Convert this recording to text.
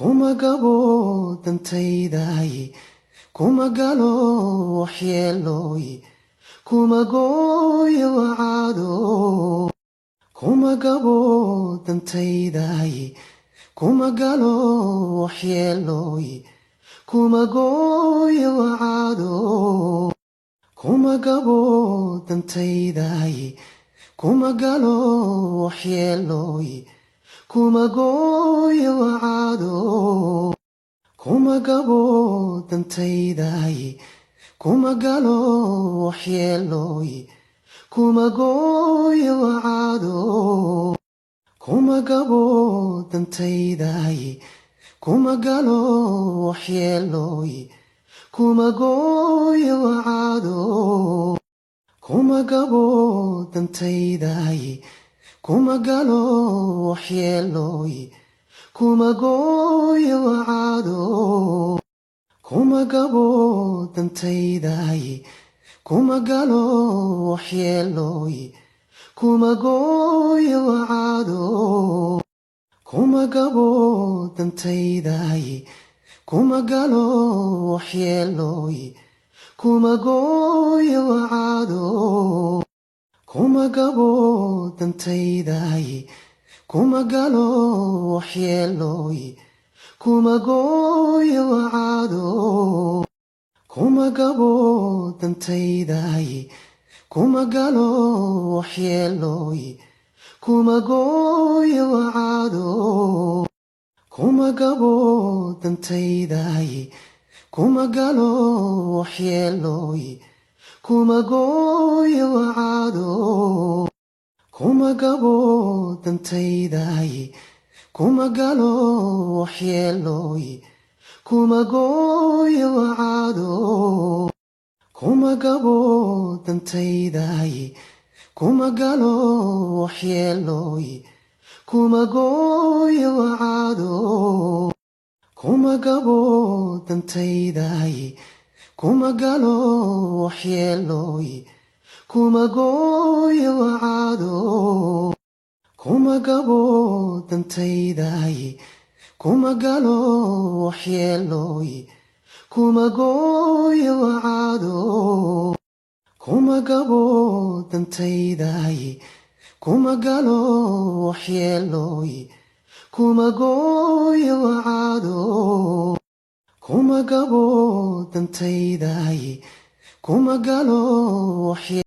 kuma gabo dantaydaye kuma galo waxyeelooye kuma gooyo wacaado kuma gabo dantaydaye kuma galo waxyeelooye kuma gooyo wacaado kuma gabo dantaydaye kuma galo waxyeelooye kuma gooyo wacaado kuma gabo dantaydaye kuma galo waxyeelooye kuma gooyo wacaado kuma gabo dantaydaye kuma galo waxyeelooye kuma gooyo wacaado kuma gabo dantaydaye kuma galo waxyeelooye kuma gooyo wacaado kuma gabo dantaydaye kuma galo waxyeelooye kuma gooyo wacaado kuma gabo dantaydaye kuma galo waxyeelooye kuma gooyo wacaado kuma gabo dantaydaye kuma galo waxyeelooye kuma gooyo wacaado kuma gabo dantaydaye kuma galo waxyeelooye kuma gooyo wacaado kuma gabo dantaydaye kuma galo waxyeelooye kuma gooyo wacaado kuma gabo dantaydaye kuma galo waxyeelooye kuma gooyo wacaado kuma gabo dantaydaye kuma galo waxyeelooye kuma gooyo wacaado kuma gabo dantaydaye kuma galo waxyeelooye kuma gooyo wacaado kuma gabo dantaydaye kuma galo waxyeelooye kuma gooyo wacaado kuma gabo dantaydaye kuma galo waxyeelooye kuma gooyo wacaado kuma gabo dantaydaye kuma galo waxyeelooye